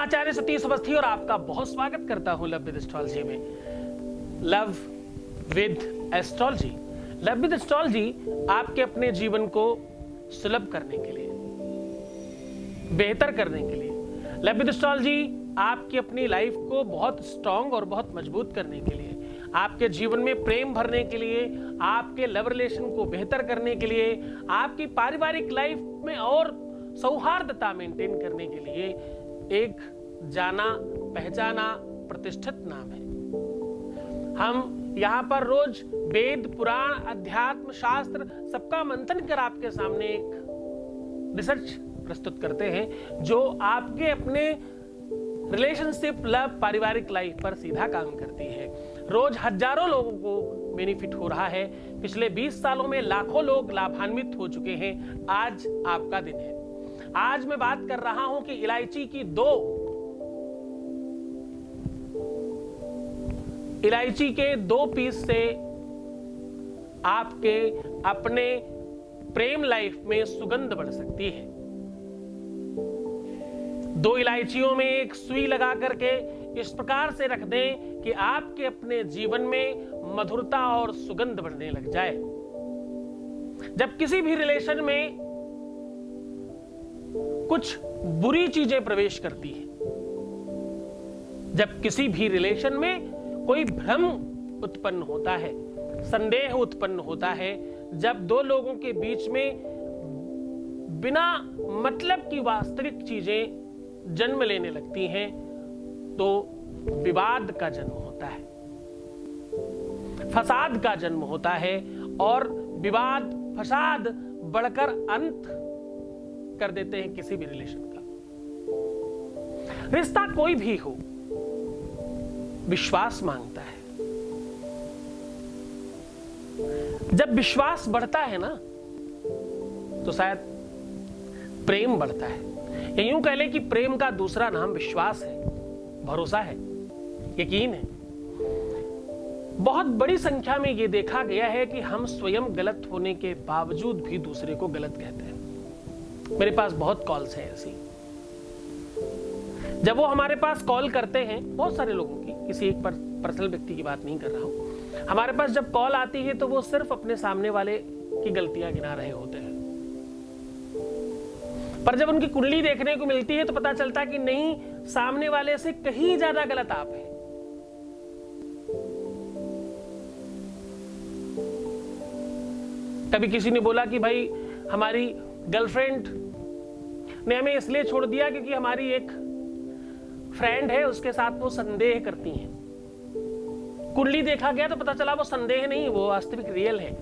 आचार्य सतीश अवस्थी और आपका बहुत स्वागत करता हूं लव विद एस्ट्रोलॉजी में। Love with astrology, love with astrology आपके अपने जीवन को सुलभ करने के लिए, बेहतर करने के लिए, लव विद एस्ट्रोलॉजी आपकी अपनी लाइफ को बहुत स्ट्रांग और बहुत मजबूत करने के लिए, आपके जीवन में प्रेम भरने के लिए, आपके लव रिलेशन को बेहतर करने के लिए, आपकी पारिवारिक लाइफ में और सौहार्दता मेंटेन करने के लिए एक जाना पहचाना प्रतिष्ठित नाम है। हम यहाँ पर रोज वेद पुराण अध्यात्म शास्त्र सबका मंथन कर आपके सामने एक रिसर्च प्रस्तुत करते हैं जो आपके अपने रिलेशनशिप लव पारिवारिक लाइफ पर सीधा काम करती है। रोज हजारों लोगों को बेनिफिट हो रहा है। पिछले 20 सालों में लाखों लोग लाभान्वित हो चुके हैं। आज आपका दिन है। आज मैं बात कर रहा हूं कि इलायची के 2 पीस से आपके अपने प्रेम लाइफ में सुगंध बढ़ सकती है। 2 इलायचियों में एक सुई लगा करके इस प्रकार से रख दें कि आपके अपने जीवन में मधुरता और सुगंध बढ़ने लग जाए। जब किसी भी रिलेशन में कुछ बुरी चीजें प्रवेश करती हैं, जब किसी भी रिलेशन में कोई भ्रम उत्पन्न होता है, संदेह उत्पन्न होता है, जब 2 लोगों के बीच में बिना मतलब की वास्तविक चीजें जन्म लेने लगती हैं, तो विवाद का जन्म होता है, फसाद का जन्म होता है और विवाद फसाद बढ़कर अंत कर देते हैं किसी भी रिलेशन का। रिश्ता कोई भी हो विश्वास मांगता है। जब विश्वास बढ़ता है ना तो शायद प्रेम बढ़ता है। या यूं कह ले कि प्रेम का दूसरा नाम विश्वास है, भरोसा है, यकीन है। बहुत बड़ी संख्या में यह देखा गया है कि हम स्वयं गलत होने के बावजूद भी दूसरे को गलत कहते हैं। मेरे पास बहुत कॉल्स हैं ऐसी। जब वो हमारे पास कॉल करते हैं, बहुत सारे लोगों की, किसी एक पर्सनल व्यक्ति की बात नहीं कर रहा हूं, हमारे पास जब कॉल आती है तो वो सिर्फ अपने सामने वाले की गलतियां गिना रहे होते हैं। पर जब उनकी कुंडली देखने को मिलती है तो पता चलता है कि नहीं, सामने वाले से कहीं ज्यादा गलत आप हैं। कभी किसी ने बोला कि भाई हमारी गर्लफ्रेंड ने हमें इसलिए छोड़ दिया क्योंकि हमारी एक फ्रेंड है, उसके साथ वो संदेह करती हैं। कुंडली देखा गया तो पता चला वो संदेह नहीं, वो वास्तविक रियल है।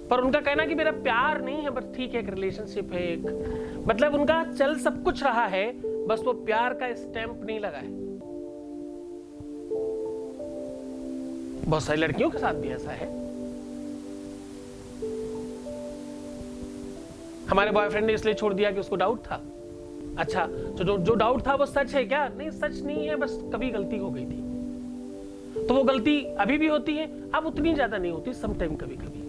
पर उनका कहना कि मेरा प्यार नहीं है, बस ठीक है, एक रिलेशनशिप है, एक मतलब उनका चल सब कुछ रहा है, बस वो प्यार का स्टैंप नहीं लगा है। बहुत सारी लड़कियों के साथ भी ऐसा है। हमारे बॉयफ्रेंड ने इसलिए छोड़ दिया कि उसको डाउट था। अच्छा, तो जो डाउट था वो सच है क्या? नहीं, सच नहीं है, बस कभी गलती हो गई थी। तो वो गलती अभी भी होती है, अब उतनी ज्यादा नहीं होती, सम टाइम कभी कभी।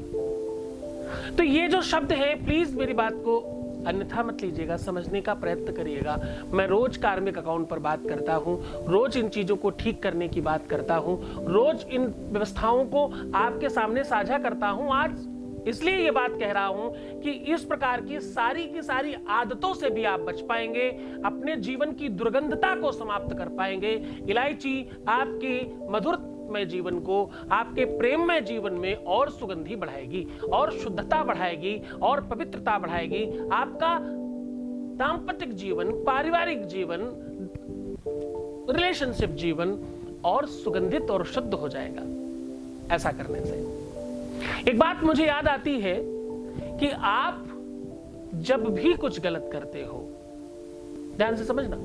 तो ये जो शब्द है, प्लीज मेरी बात को अन्यथा मत लीजिएगा, समझने का प्रयत्न करिएगा। मैं रोज कार्मिक अकाउंट पर बात करता हूं, रोज इन चीजों को ठीक करने की बात करता हूं, रोज इन व्यवस्थाओं को आपके सामने साझा करता हूं। आज इसलिए ये बात कह रहा हूं कि इस प्रकार की सारी आदतों से भी आप बच पाएंगे, अपने जीवन की दुर्गंधता को समाप्त कर पाएंगे। इलायची आपके मधुरमय जीवन को, आपके प्रेममय जीवन में और सुगंधी बढ़ाएगी, और शुद्धता बढ़ाएगी, और पवित्रता बढ़ाएगी। आपका दाम्पत्य जीवन, पारिवारिक जीवन, रिलेशनशिप जीवन और सुगंधित और शुद्ध हो जाएगा ऐसा करने से। एक बात मुझे याद आती है कि आप जब भी कुछ गलत करते हो, ध्यान से समझना,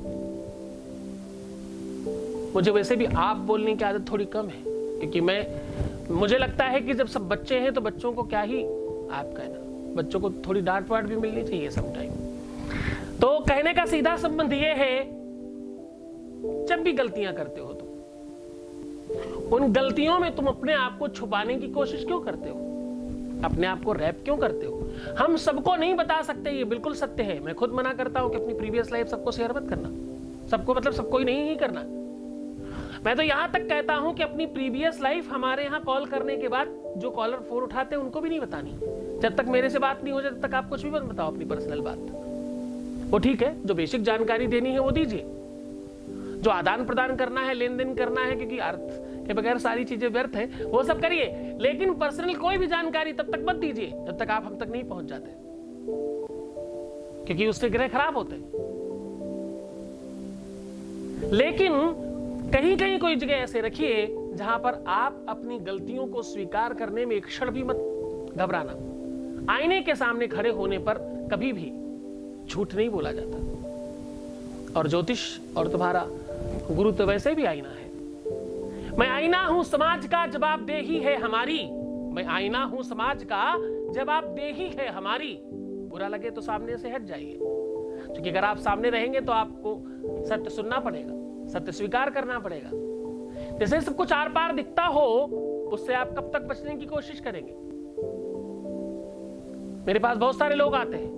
मुझे वैसे भी आप बोलने की आदत थोड़ी कम है, क्योंकि मुझे लगता है कि जब सब बच्चे हैं तो बच्चों को क्या ही आप कहना, बच्चों को थोड़ी डांट वाट भी मिलनी चाहिए सम टाइम। तो कहने का सीधा संबंध यह है, जब भी गलतियां करते हो उन गलतियों में तुम अपने आप को छुपाने की कोशिश क्यों करते हो? अपने आप को रैप क्यों करते हो? हम सबको नहीं बता सकते, ये बिल्कुल सत्य है। मैं खुद मना करता हूं कि अपनी प्रीवियस लाइफ सबको शेयर मत करना, सबको मतलब सबको ही नहीं करना। मैं तो यहां तक कहता हूं कि अपनी प्रीवियस लाइफ हमारे यहां कॉल करने के बाद जो कॉलर फोन उठाते हैं उनको भी नहीं बतानी। जब तक मेरे से बात नहीं हो जाए तब तक आप कुछ भी मत बताओ अपनी पर्सनल बात। वो ठीक है, जो बेसिक जानकारी देनी है वो दीजिए, जो आदान प्रदान करना है, लेन देन करना है, क्योंकि अर्थ के बगैर सारी चीजें व्यर्थ है, वो सब करिए। लेकिन पर्सनल कोई भी जानकारी तब तक मत दीजिए जब तक आप हम तक नहीं पहुंच जाते, क्योंकि उससे ग्रह खराब होते हैं। लेकिन कहीं कहीं कोई जगह ऐसे रखिए जहां पर आप अपनी गलतियों को स्वीकार करने में एक क्षण भी मत घबराना। आईने के सामने खड़े होने पर कभी भी झूठ नहीं बोला जाता। और ज्योतिष और तुम्हारा गुरु तो वैसे भी आईना है। मैं आईना हूं समाज का, जवाबदेही है हमारी। मैं आईना हूं समाज का, जवाबदेही है हमारी। बुरा लगे तो सामने से हट जाइए, क्योंकि अगर आप सामने रहेंगे तो आपको सत्य सुनना पड़ेगा, सत्य स्वीकार करना पड़ेगा। जैसे सब कुछ आर पार दिखता हो, उससे आप कब तक बचने की कोशिश करेंगे? मेरे पास बहुत सारे लोग आते हैं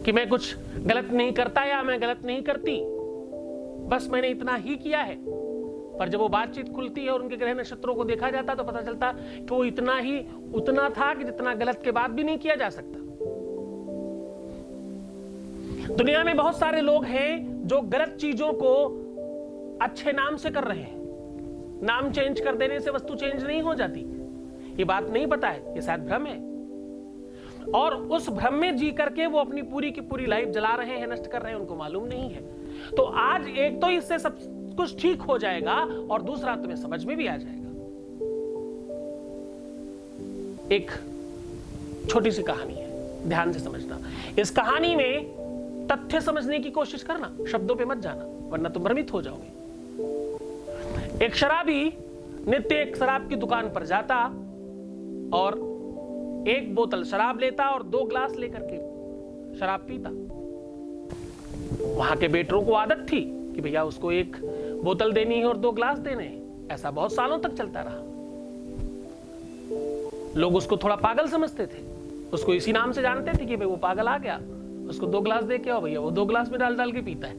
कि मैं कुछ गलत नहीं करता या मैं गलत नहीं करती, बस मैंने इतना ही किया है। पर जब वो बातचीत खुलती है और उनके ग्रह नक्षत्रों को देखा जाता तो पता चलता कि वो इतना ही उतना था कि जितना गलत के बाद भी नहीं किया जा सकता। दुनिया में बहुत सारे लोग हैं जो गलत चीजों को अच्छे नाम से कर रहे हैं। नाम चेंज कर देने से वस्तु चेंज नहीं हो जाती। ये बात नहीं पता है, ये शायद भ्रम है। और उस भ्रम में जी करके वो अपनी पूरी की पूरी लाइफ जला रहे हैं, नष्ट कर रहे हैं, उनको मालूम नहीं है। तो आज एक तो इससे सब कुछ ठीक हो जाएगा और दूसरा तुम्हें समझ में भी आ जाएगा। एक छोटी सी कहानी है, ध्यान से समझना। इस कहानी में तथ्य समझने की कोशिश करना, शब्दों पे मत जाना, वरना तुम भ्रमित हो जाओगे। एक शराबी नित्य एक शराब की दुकान पर जाता और एक बोतल शराब लेता और 2 ग्लास लेकर के शराब पीता। वहां के वेटरों को आदत थी कि भैया उसको 1 बोतल देनी है और 2 ग्लास देने हैं। ऐसा बहुत सालों तक चलता रहा। लोग उसको थोड़ा पागल समझते थे, उसको इसी नाम से जानते थे कि भाई वो पागल आ गया, उसको 2 ग्लास दे के आओ भैया, वो 2 ग्लास में डाल डाल के पीता है।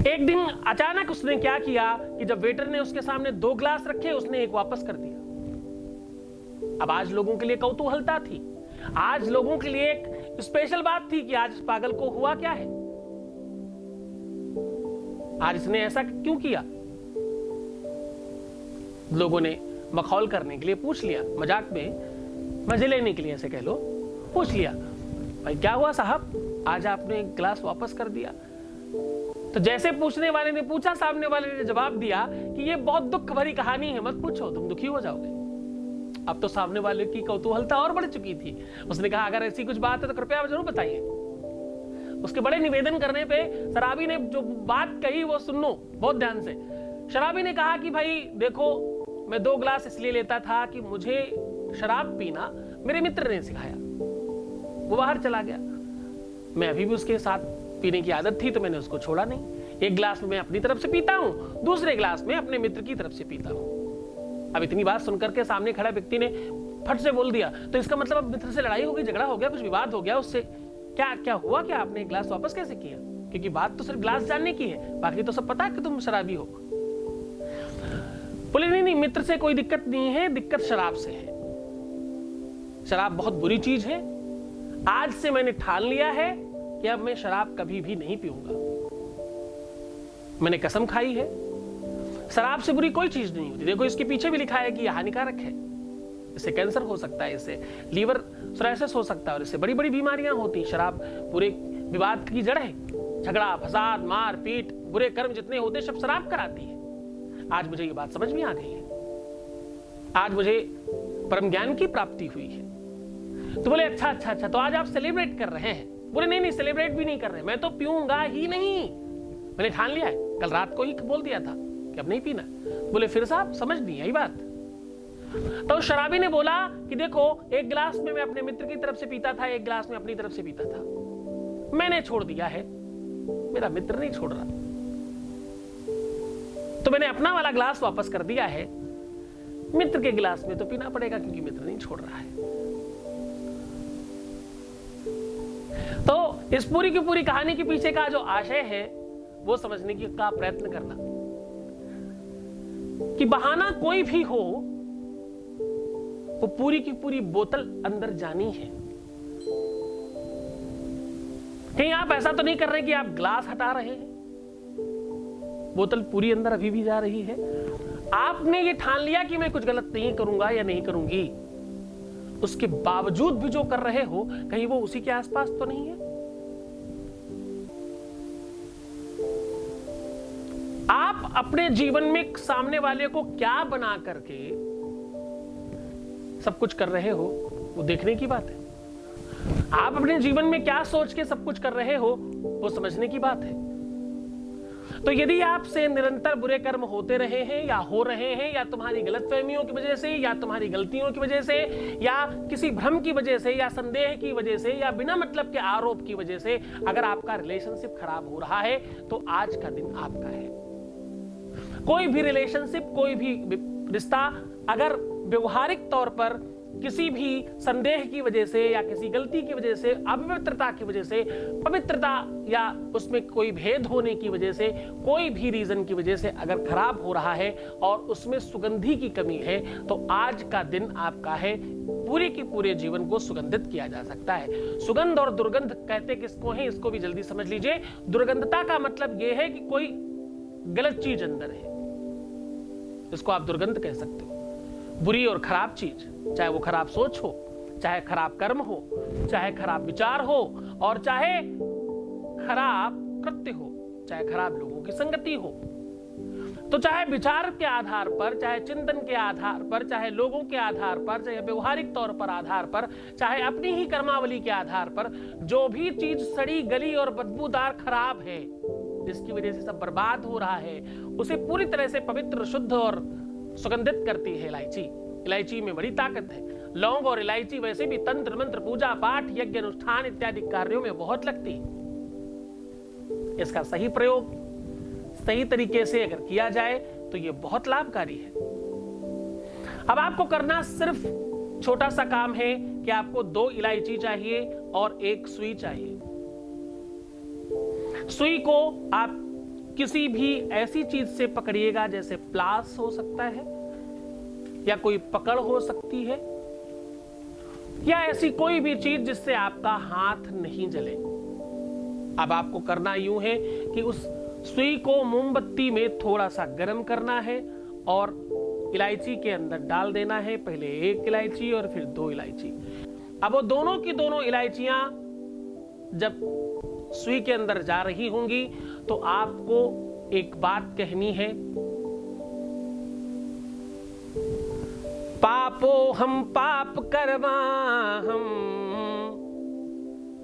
एक दिन अचानक उसने क्या किया कि जब वेटर ने उसके सामने 2 ग्लास रखे, उसने 1 वापस कर दिया। अब आज लोगों के लिए कौतूहलता थी, आज लोगों के लिए एक स्पेशल बात थी कि आज पागल को हुआ क्या है, आज इसने ऐसा क्यों किया। लोगों ने मखौल करने के लिए पूछ लिया, मजाक में, मजे लेने के लिए ऐसे कह लो, पूछ लिया, भाई क्या हुआ साहब, आज आपने 1 ग्लास वापस कर दिया। तो जैसे पूछने वाले ने पूछा, सामने वाले ने जवाब दिया कि ये बहुत दुख भरी कहानी है, मत पूछो, तुम दुखी हो जाओगे। अब तो सामने वाले की कौतूहलता और बढ़ चुकी थी। उसने कहा अगर ऐसी कुछ बात है तो कृपया जरूर बताइए। उसके बड़े निवेदन करने पे शराबी ने जो बात कही वो सुनो बहुत ध्यान से। शराबी ने कहा कि भाई देखो, मैं 2 ग्लास इसलिए लेता था कि मुझे शराब पीना मेरे मित्र ने सिखाया। वो बाहर चला गया, मैं अभी भी उसके साथ पीने की आदत थी तो मैंने उसको छोड़ा नहीं। 1 ग्लास में मैं अपनी तरफ से पीता हूं, दूसरे ग्लास में अपने मित्र की तरफ से पीता हूं। अब इतनी बात सुनकर के सामने खड़ा व्यक्ति ने फट से बोल दिया, तो इसका मतलब अब मित्र से लड़ाई हो गई, झगड़ा हो गया, कुछ विवाद हो गया उससे, क्या क्या हुआ, क्या आपने 1 ग्लास वापस कैसे किया? क्योंकि बात तो सिर्फ ग्लास जानने की है, बाकी तो सब पता है कि तुम शराबी हो। बोले नहीं, मित्र से कोई दिक्कत नहीं है, दिक्कत शराब से है। शराब बहुत बुरी चीज है। आज से मैंने ठान लिया है कि अब मैं शराब कभी भी नहीं पीऊंगा। मैंने कसम खाई है, शराब से बुरी कोई चीज नहीं होती। देखो इसके पीछे भी लिखा है कि यह हानिकारक है, इससे कैंसर हो सकता है, इससे लीवर सोराइसिस हो सकता है और इससे बड़ी बड़ी बीमारियां होती। शराब पूरे विवाद की जड़ है। झगड़ा, फसाद, मार पीट, बुरे कर्म जितने होते सब शराब कराती है। आज मुझे ये बात समझ में आ गई है, आज मुझे परम ज्ञान की प्राप्ति हुई है। तो बोले अच्छा, तो आज आप सेलिब्रेट कर रहे हैं? बोले नहीं, सेलिब्रेट भी नहीं कर रहे, मैं तो पीऊंगा ही नहीं, मैंने ठान लिया है। कल रात को ही बोल दिया था कि अब नहीं पीना। बोले फिर साहब समझ नहीं आई बात। तो शराबी ने बोला कि देखो, 1 गिलास में मैं अपने मित्र की तरफ से पीता था, 1 गिलास में अपनी तरफ से पीता था, मैंने छोड़ दिया है, मेरा मित्र नहीं छोड़ रहा, तो मैंने अपना वाला ग्लास वापस कर दिया है। मित्र के गिलास में तो पीना पड़ेगा क्योंकि मित्र नहीं छोड़ रहा है। इस पूरी की पूरी कहानी के पीछे का जो आशय है वो समझने का प्रयत्न करना कि बहाना कोई भी हो, वो पूरी की पूरी बोतल अंदर जानी है। कहीं आप ऐसा तो नहीं कर रहे कि आप ग्लास हटा रहे हैं, बोतल पूरी अंदर अभी भी जा रही है। आपने ये ठान लिया कि मैं कुछ गलत नहीं करूंगा या नहीं करूंगी, उसके बावजूद भी जो कर रहे हो, कहीं वो उसी के आसपास तो नहीं है। आप अपने जीवन में सामने वाले को क्या बना करके सब कुछ कर रहे हो, वो देखने की बात है। आप अपने जीवन में क्या सोच के सब कुछ कर रहे हो, वो समझने की बात है। तो यदि आपसे निरंतर बुरे कर्म होते रहे हैं या हो रहे हैं, या तुम्हारी गलतफहमियों की वजह से, या तुम्हारी गलतियों की वजह से, या किसी भ्रम की वजह से, या संदेह की वजह से, या बिना मतलब के आरोप की वजह से अगर आपका रिलेशनशिप खराब हो रहा है, तो आज का दिन आपका है। कोई भी रिलेशनशिप, कोई भी रिश्ता अगर व्यवहारिक तौर पर किसी भी संदेह की वजह से या किसी गलती की वजह से, अपवित्रता की वजह से, पवित्रता या उसमें कोई भेद होने की वजह से, कोई भी रीजन की वजह से अगर खराब हो रहा है और उसमें सुगंधी की कमी है, तो आज का दिन आपका है। पूरे के पूरे जीवन को सुगंधित किया जा सकता है। सुगंध और दुर्गंध कहते किसको है, इसको भी जल्दी समझ लीजिए। दुर्गंधता का मतलब यह है कि कोई गलत चीज अंदर है, इसको आप दुर्गंध कह सकते हो। बुरी और खराब चीज, चाहे वो खराब सोच हो, चाहे खराब कर्म हो, चाहे खराब विचार हो, और चाहे खराब कृत्य हो, चाहे खराब लोगों की संगति हो। तो चाहे विचार के आधार पर, चाहे चिंतन के आधार पर, चाहे लोगों के आधार पर, चाहे व्यवहारिक तौर पर आधार पर, चाहे अपनी ही कर्मावली के आधार पर, जो भी चीज सड़ी गली और बदबूदार खराब है, जिसकी वजह से सब बर्बाद हो रहा है, उसे पूरी तरह से पवित्र, शुद्ध और सुगंधित करती है इलायची। इलायची में बड़ी ताकत है। लौंग और इलायची वैसे भी तंत्र मंत्र, पूजा पाठ, यज्ञ अनुष्ठान इत्यादि कार्यों में बहुत लगती है। इसका सही प्रयोग सही तरीके से अगर किया जाए तो यह बहुत लाभकारी है। अब आपको करना सिर्फ छोटा सा काम है कि आपको 2 इलायची चाहिए और 1 सुई चाहिए। सुई को आप किसी भी ऐसी चीज से पकड़िएगा, जैसे प्लास हो सकता है, या कोई पकड़ हो सकती है, या ऐसी कोई भी चीज जिससे आपका हाथ नहीं जले। अब आपको करना यूं है कि उस सुई को मोमबत्ती में थोड़ा सा गर्म करना है और इलायची के अंदर डाल देना है। पहले 1 इलायची और फिर 2 इलायची। अब वो दोनों की दोनों इलायचियां जब सुई के अंदर जा रही होंगी तो आपको एक बात कहनी है, पापो हम पाप कर्मा हम।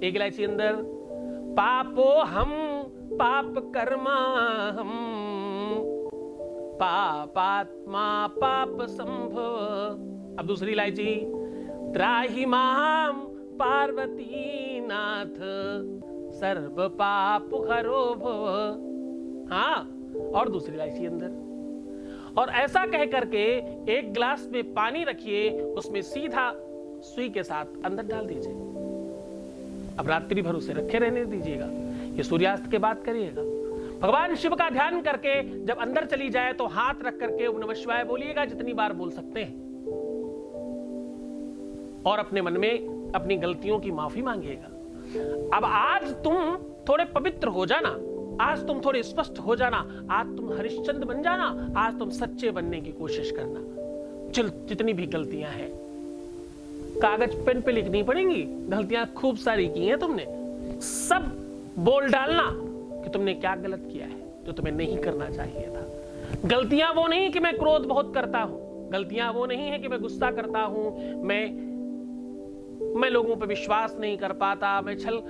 1 इलायची अंदर, पापो हम पाप कर्मा हम, पापात्मा पाप संभव। अब दूसरी इलायची, त्राहि माम पार्वती नाथ सर्व पाप हरो भव। हाँ, और दूसरी इलायची अंदर, और ऐसा कह करके 1 गिलास में पानी रखिए, उसमें सीधा सुई के साथ अंदर डाल दीजिए। अब रात्रि भर उसे रखे रहने दीजिएगा, ये सूर्यास्त के बाद करिएगा। भगवान शिव का ध्यान करके जब अंदर चली जाए तो हाथ रख करके ओम नमः शिवाय बोलिएगा, जितनी बार बोल सकते हैं, और अपने मन में अपनी गलतियों की माफी मांगिएगा। अब आज तुम थोड़े पवित्र हो जाना, आज तुम थोड़े स्पष्ट हो जाना, आज तुम हरिश्चंद्र बन जाना, आज तुम सच्चे बनने की कोशिश करना। चल, जितनी भी गलतियां हैं कागज पेन पे लिखनी पड़ेंगी। गलतियां खूब सारी की हैं तुमने, सब बोल डालना कि तुमने क्या गलत किया है जो तुम्हें नहीं करना चाहिए था। गलतियां वो नहीं कि मैं क्रोध बहुत करता हूं, गलतियां वो नहीं है कि मैं गुस्सा करता हूं, मैं लोगों पर विश्वास नहीं कर पाता, मैं छल।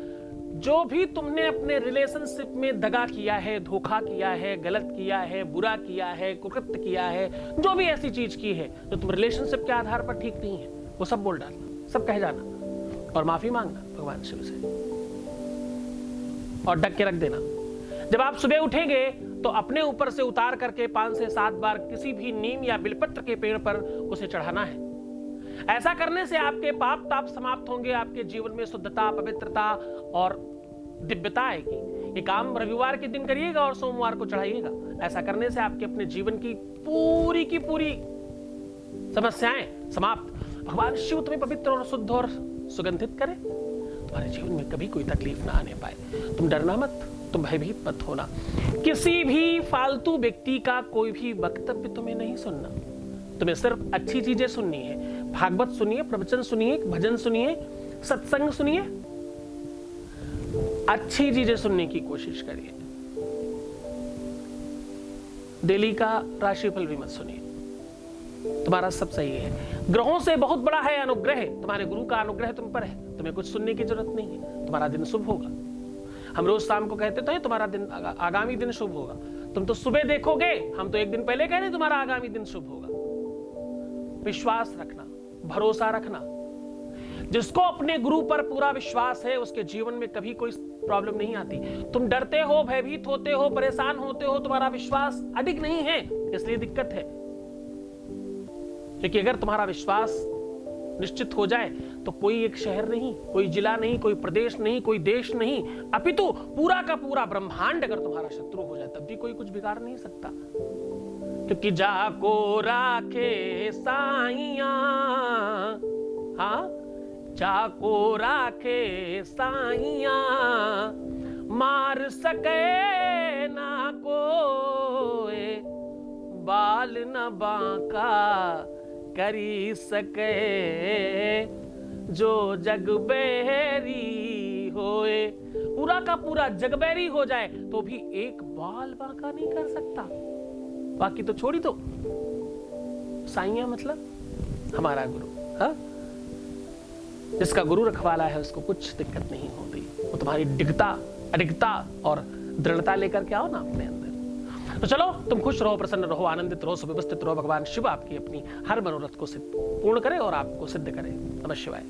जो भी तुमने अपने रिलेशनशिप में दगा किया है, धोखा किया है, गलत किया है, बुरा किया है, कुकृत्य किया है, जो भी ऐसी चीज की है जो तुम रिलेशनशिप के आधार पर ठीक नहीं है, वो सब बोल डालना, सब कह जाना और माफी मांगना भगवान शिव से, और ढक के रख देना। जब आप सुबह उठेंगे तो अपने ऊपर से उतार करके 5 से 7 बार किसी भी नीम या बिलपत्र के पेड़ पर उसे चढ़ाना है। ऐसा करने से आपके पाप ताप समाप्त होंगे, आपके जीवन में शुद्धता, पवित्रता और दिव्यता आएगी। ये काम रविवार के दिन करिएगा और सोमवार को चढ़ाइएगा। ऐसा करने से आपके अपने जीवन की पूरी समस्याएं समाप्त। भगवान शिव तुम्हें पवित्र और शुद्ध और सुगंधित करे, तुम्हारे जीवन में कभी कोई तकलीफ ना आने पाए। तुम डरना मत, तुम भयभीत मत होना। किसी भी फालतू व्यक्ति का कोई भी वक्तव्य तुम्हें नहीं सुनना। तुम्हें सिर्फ अच्छी चीजें सुननी है। भागवत सुनिए, प्रवचन सुनिए, भजन सुनिए, सत्संग सुनिए, अच्छी चीजें सुनने की कोशिश करिए। डेली का राशिफल भी मत सुनिए, तुम्हारा सब सही है। ग्रहों से बहुत बड़ा है अनुग्रह, तुम्हारे गुरु का अनुग्रह तुम पर है। तुम्हें कुछ सुनने की जरूरत नहीं है, तुम्हारा दिन शुभ होगा। हम रोज शाम को कहते तो हैं तुम्हारा दिन आगामी दिन शुभ होगा। तुम तो सुबह देखोगे, हम तो एक दिन पहले कह रहे तुम्हारा आगामी दिन शुभ होगा। विश्वास रखना, भरोसा रखना। जिसको अपने गुरु पर पूरा विश्वास है उसके जीवन में कभी कोई प्रॉब्लम नहीं आती। तुम डरते हो, भयभीत होते हो, परेशान होते हो, तुम्हारा विश्वास अडिग नहीं है, इसलिए दिक्कत है। क्योंकि अगर तुम्हारा विश्वास निश्चित हो जाए तो कोई एक शहर नहीं, कोई जिला नहीं, कोई प्रदेश नहीं, कोई देश नहीं, अपितु पूरा का पूरा ब्रह्मांड अगर तुम्हारा शत्रु हो जाए तब भी कोई कुछ बिगाड़ नहीं सकता। क्योंकि जाको राखे साइया, हाँ, जाको राखे साइया, मार सके ना कोई, बाल न बांका करी सके, जो जग बेरी होए। पूरा का पूरा जग बैरी हो जाए तो भी एक बाल बांका नहीं कर सकता। बाकी तो छोड़ी दो। साइया मतलब हमारा गुरु, हाँ? जिसका गुरु रखवाला है उसको कुछ दिक्कत नहीं होती। वो तुम्हारी डिगता, अडिगता और दृढ़ता लेकर के आओ ना अपने अंदर। तो चलो, तुम खुश रहो, प्रसन्न रहो, आनंदित रहो, सुव्यवस्थित रहो। भगवान शिव आपकी अपनी हर मनोरथ को पूर्ण करे और आपको सिद्ध करे। नमः शिवाय।